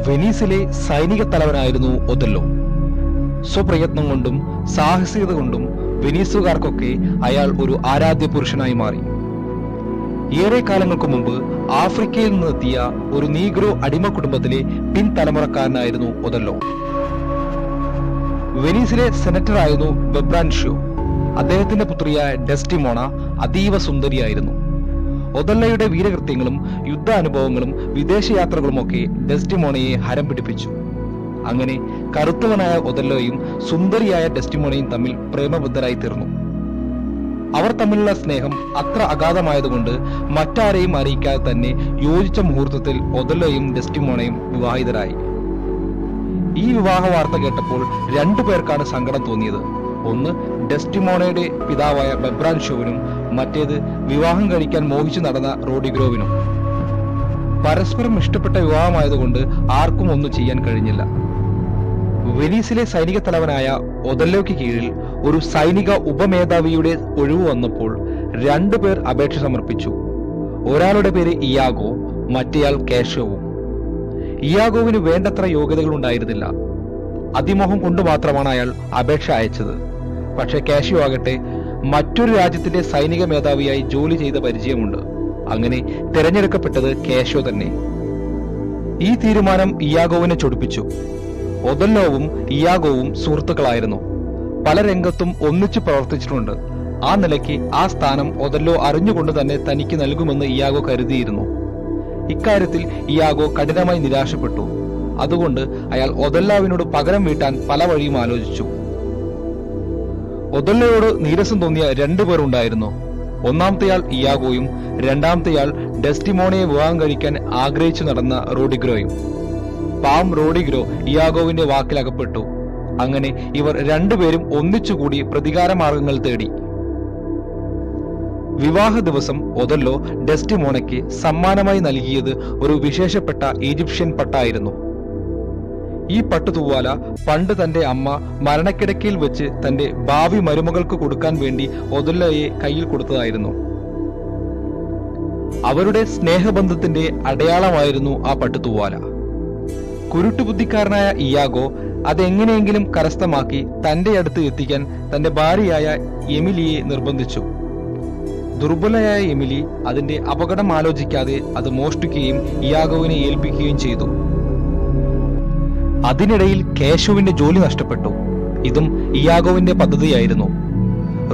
വെനീസിലെ സൈനിക തലവനായിരുന്നു ഒഥല്ലോ. സ്വപ്രയത്നം കൊണ്ടും സാഹസികത കൊണ്ടും വെനീസുകാർക്കൊക്കെ അയാൾ ഒരു ആരാധ്യ പുരുഷനായി മാറി. ഏറെ കാലങ്ങൾക്ക് മുമ്പ് ആഫ്രിക്കയിൽ നിന്നെത്തിയ ഒരു നീഗ്രോ അടിമ കുടുംബത്തിലെ പിൻതലമുറക്കാരനായിരുന്നു ഒഥല്ലോ. വെനീസിലെ സെനറ്ററായിരുന്നു ബെബ്രാൻഷ്യോ. അദ്ദേഹത്തിന്റെ പുത്രിയായ ഡെസ്റ്റിമോണ അതീവ സുന്ദരിയായിരുന്നു. ഒഥല്ലോയുടെ വീരകൃത്യങ്ങളും യുദ്ധാനുഭവങ്ങളും വിദേശയാത്രകളുമൊക്കെ ഡെസ്റ്റിമോണയെ ഹരം പിടിപ്പിച്ചു. അങ്ങനെ കറുത്തവനായ ഒഥല്ലോയും സുന്ദരിയായ ഡെസ്റ്റിമോണയും തമ്മിൽ പ്രേമബദ്ധരായി തീർന്നു. അവർ തമ്മിലുള്ള സ്നേഹം അത്ര അഗാധമായതുകൊണ്ട് മറ്റാരെയും അറിയിക്കാതെ തന്നെ യോജിച്ച മുഹൂർത്തത്തിൽ ഒഥല്ലോയും ഡെസ്റ്റിമോണയും വിവാഹിതരായി. ഈ വിവാഹ വാർത്ത കേട്ടപ്പോൾ രണ്ടു പേർക്കാണ് സങ്കടം തോന്നിയത്. ഒന്ന് ഡെസ്റ്റിമോണയുടെ പിതാവായ ബെബ്രാൻഷ്യോവിനും, മറ്റേത് വിവാഹം കഴിക്കാൻ മോഹിച്ചു നടന്ന റോഡിഗ്രോവിനും. പരസ്പരം ഇഷ്ടപ്പെട്ട വിവാഹമായതുകൊണ്ട് ആർക്കും ഒന്നും ചെയ്യാൻ കഴിഞ്ഞില്ല. വെനീസിലെ സൈനിക തലവനായ ഒഥല്ലോയ്ക്ക് കീഴിൽ ഒരു സൈനിക ഉപമേധാവിയുടെ ഒഴിവ് വന്നപ്പോൾ രണ്ടുപേർ അപേക്ഷ സമർപ്പിച്ചു. ഒരാളുടെ പേര് ഇയാഗോ, മറ്റേയാൾ കേശവും. ഇയാഗോവിന് വേണ്ടത്ര യോഗ്യതകൾ ഉണ്ടായിരുന്നില്ല. അതിമോഹം കൊണ്ട് മാത്രമാണ് അയാൾ അപേക്ഷ അയച്ചത്. പക്ഷെ കേശു ആകട്ടെ മറ്റൊരു രാജ്യത്തിന്റെ സൈനിക മേധാവിയായി ജോലി ചെയ്ത പരിചയമുണ്ട്. അങ്ങനെ തിരഞ്ഞെടുക്കപ്പെട്ടത് കേശോ തന്നെ. ഈ തീരുമാനം ഇയാഗോവിനെ ചൊടിപ്പിച്ചു. ഒഥല്ലോവും ഇയാഗോവും സുഹൃത്തുക്കളായിരുന്നു. പല രംഗത്തും ഒന്നിച്ചു പ്രവർത്തിച്ചിട്ടുണ്ട്. ആ നിലയ്ക്ക് ആ സ്ഥാനം ഒഥല്ലോ അറിഞ്ഞുകൊണ്ട് തന്നെ തനിക്ക് നൽകുമെന്ന് ഇയാഗോ കരുതിയിരുന്നു. ഇക്കാര്യത്തിൽ ഇയാഗോ കഠിനമായി നിരാശപ്പെട്ടു. അതുകൊണ്ട് അയാൾ ഒഥല്ലോവിനോട് പകരം വീട്ടാൻ പല വഴിയും ആലോചിച്ചു. ഒഥല്ലോയോട് നീരസം തോന്നിയ രണ്ടുപേർ ഉണ്ടായിരുന്നു. ഒന്നാമത്തെയാൾ ഇയാഗോയും രണ്ടാമത്തെയാൾ ഡെസ്റ്റിമോണയെ വിവാഹം കഴിക്കാൻ ആഗ്രഹിച്ചു നടന്ന റോഡിഗ്രോയും. പാവം റോഡിഗ്രോ ഇയാഗോവിന്റെ വാക്കിലകപ്പെട്ടു. അങ്ങനെ ഇവർ രണ്ടുപേരും ഒന്നിച്ചുകൂടി പ്രതികാര മാർഗങ്ങൾ തേടി. വിവാഹ ദിവസം ഒഥല്ലോ ഡെസ്റ്റിമോണയ്ക്ക് സമ്മാനമായി നൽകിയത് ഒരു വിശേഷപ്പെട്ട ഈജിപ്ഷ്യൻ പട്ടായിരുന്നു. ഈ പട്ടുതൂവാല പണ്ട് തന്റെ അമ്മ മരണക്കിടക്കയിൽ വെച്ച് തന്റെ ഭാവി മരുമകൾക്ക് കൊടുക്കാൻ വേണ്ടി ഒഥല്ലോയെ കയ്യിൽ കൊടുത്തതായിരുന്നു. അവരുടെ സ്നേഹബന്ധത്തിന്റെ അടയാളമായിരുന്നു ആ പട്ടുതൂവാല. കുരുട്ടുബുദ്ധിക്കാരനായ ഇയാഗോ അതെങ്ങനെയെങ്കിലും കരസ്ഥമാക്കി തന്റെ അടുത്ത് എത്തിക്കാൻ തന്റെ ഭാര്യയായ എമിലിയെ നിർബന്ധിച്ചു. ദുർബലയായ എമിലി അതിന്റെ അപകടം ആലോചിക്കാതെ അത് മോഷ്ടിക്കുകയും ഇയാഗോവിനെ ഏൽപ്പിക്കുകയും ചെയ്തു. അതിനിടയിൽ കേശുവിന്റെ ജോലി നഷ്ടപ്പെട്ടു. ഇതും ഇയാഗോവിന്റെ പദ്ധതിയായിരുന്നു.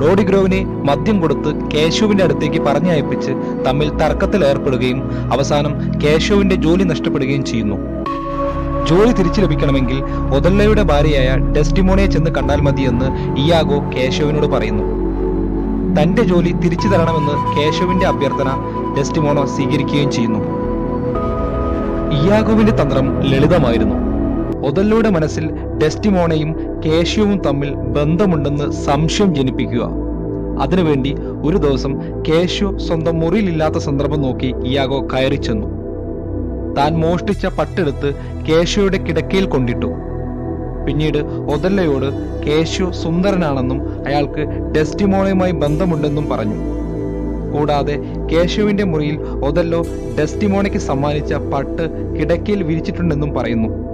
റോഡിഗ്രോവിനെ മദ്യം കൊടുത്ത് കേശുവിന്റെ അടുത്തേക്ക് പറഞ്ഞയപ്പിച്ച് തമ്മിൽ തർക്കത്തിൽ ഏർപ്പെടുകയും അവസാനം കേശുവിന്റെ ജോലി നഷ്ടപ്പെടുകയും ചെയ്യുന്നു. ജോലി തിരിച്ചു ലഭിക്കണമെങ്കിൽ ഒഥല്ലോയുടെ ഭാര്യയായ ഡെസ്റ്റിമോണയെ ചെന്ന് കണ്ടാൽ മതിയെന്ന് ഇയാഗോ കേശുവിനോട് പറയുന്നു. തന്റെ ജോലി തിരിച്ചു തരണമെന്ന് കേശുവിന്റെ അഭ്യർത്ഥന ഡെസ്റ്റിമോണ സ്വീകരിക്കുകയും ചെയ്യുന്നു. ഇയാഗോവിന്റെ തന്ത്രം ലളിതമായിരുന്നു. ഒഥല്ലോയുടെ മനസ്സിൽ ഡെസ്റ്റിമോണയും കേശുവും തമ്മിൽ ബന്ധമുണ്ടെന്ന് സംശയം ജനിപ്പിക്കുക. അതിനുവേണ്ടി ഒരു ദിവസം കേശു സ്വന്തം മുറിയിലില്ലാത്ത സന്ദർഭം നോക്കി ഇയാഗോ കയറി ചെന്നു. താൻ മോഷ്ടിച്ച പട്ടെടുത്ത് കേശുയുടെ കിടക്കയിൽ കൊണ്ടിട്ടു. പിന്നീട് ഒഥല്ലോയോട് കേശു സുന്ദരനാണെന്നും അയാൾക്ക് ഡെസ്റ്റിമോണയുമായി ബന്ധമുണ്ടെന്നും പറഞ്ഞു. കൂടാതെ കേശുവിന്റെ മുറിയിൽ ഒഥല്ലോ ഡെസ്റ്റിമോണയ്ക്ക് സമ്മാനിച്ച പട്ട് കിടക്കയിൽ വിരിച്ചിട്ടുണ്ടെന്നും പറയുന്നു.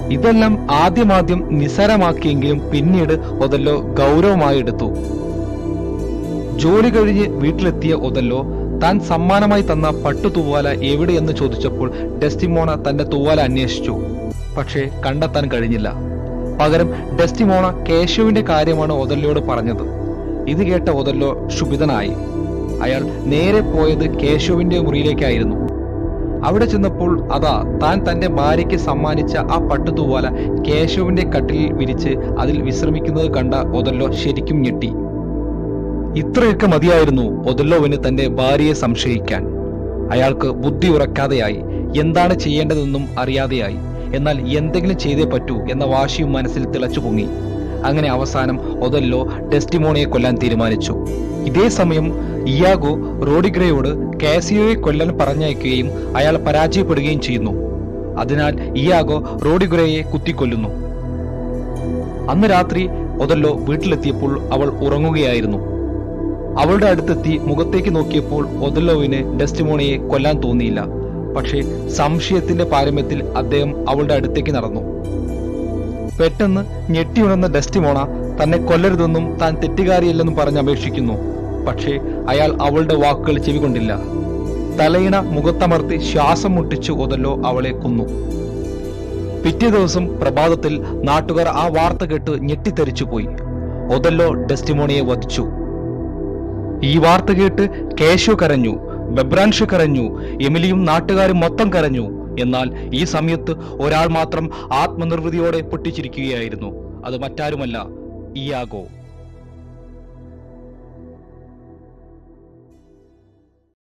ഇതെല്ലാം ആദ്യം നിസ്സാരമാക്കിയെങ്കിലും പിന്നീട് ഒഥല്ലോ ഗൗരവമായി എടുത്തു. ജോലി കഴിഞ്ഞ് വീട്ടിലെത്തിയ ഒഥല്ലോ താൻ സമ്മാനമായി തന്ന പട്ടുതൂവാല എവിടെയെന്ന് ചോദിച്ചപ്പോൾ ഡെസ്റ്റിമോണ തന്റെ തൂവാല അന്വേഷിച്ചു. പക്ഷേ കണ്ടെത്താൻ കഴിഞ്ഞില്ല. പകരം ഡെസ്റ്റിമോണ കേശുവിന്റെ കാര്യമാണ് ഒഥല്ലോയോട് പറഞ്ഞത്. ഇത് കേട്ട ഒഥല്ലോ ക്ഷുഭിതനായി. അയാൾ നേരെ പോയത് കേശുവിന്റെ മുറിയിലേക്കായിരുന്നു. അവിടെ ചെന്നപ്പോൾ അതാ താൻ തന്റെ ഭാര്യയ്ക്ക് സമ്മാനിച്ച ആ പട്ടുതൂവാല കേശുവിന്റെ കട്ടിലിൽ വിരിച്ച് അതിൽ വിശ്രമിക്കുന്നത് കണ്ട ഒഥല്ലോ ശരിക്കും ഞെട്ടി. ഇത്രയൊക്കെ മതിയായിരുന്നു ഒഥല്ലോവിന് തന്റെ ഭാര്യയെ സംശയിക്കാൻ. അയാൾക്ക് ബുദ്ധി ഉറക്കാതെയായി. എന്താണ് ചെയ്യേണ്ടതെന്നും അറിയാതെയായി. എന്നാൽ എന്തെങ്കിലും ചെയ്തേ പറ്റൂ എന്ന വാശിയും മനസ്സിൽ തിളച്ചു പൊങ്ങി. അങ്ങനെ അവസാനം ഒഥല്ലോ ഡെസ്റ്റിമോണയെ കൊല്ലാൻ തീരുമാനിച്ചു. ഇതേ സമയം ഇയാഗോ റോഡിഗ്രോയോട് കാസിയോയെ കൊല്ലാൻ പറഞ്ഞയക്കുകയും അയാൾ പരാജയപ്പെടുകയും ചെയ്യുന്നു. അതിനാൽ ഇയാഗോ റോഡിഗ്രോയെ കുത്തിക്കൊല്ലുന്നു. അന്ന് രാത്രി ഒഥല്ലോ വീട്ടിലെത്തിയപ്പോൾ അവൾ ഉറങ്ങുകയായിരുന്നു. അവളുടെ അടുത്തെത്തി മുഖത്തേക്ക് നോക്കിയപ്പോൾ ഒഥല്ലോവിന് ഡെസ്റ്റിമോണയെ കൊല്ലാൻ തോന്നിയില്ല. പക്ഷേ സംശയത്തിന്റെ പാരമ്യത്തിൽ അദ്ദേഹം അവളുടെ അടുത്തേക്ക് നടന്നു. പെട്ടെന്ന് ഞെട്ടിയുണർന്ന ഡെസ്റ്റിമോണ തന്നെ കൊല്ലരുതെന്നും താൻ തെറ്റുകാരിയല്ലെന്നും പറഞ്ഞ് അപേക്ഷിക്കുന്നു. പക്ഷേ അയാൾ അവളുടെ വാക്കുകൾ ചെവികൊണ്ടില്ല. തലയിണ മുഖത്തമർത്തി ശ്വാസം മുട്ടിച്ചു ഒതല്ലോ അവളെ കൊന്നു. പിറ്റേ ദിവസം പ്രഭാതത്തിൽ നാട്ടുകാർ ആ വാർത്ത കേട്ട് ഞെട്ടിത്തെറിച്ചുപോയി. ഒതല്ലോ ഡെസ്റ്റിമോണയെ വധിച്ചു. ഈ വാർത്ത കേട്ട് കേശു കരഞ്ഞു, ബെബ്രാൻഷോ കരഞ്ഞു, എമിലിയും നാട്ടുകാരും മൊത്തം കരഞ്ഞു. എന്നാൽ ഈ സമയത്ത് ഒരാൾ മാത്രം ആത്മനിർവൃതിയോടെ പൊട്ടിച്ചിരിക്കുകയായിരുന്നു. അത് മറ്റാരുമല്ല, ഇയാഗോ.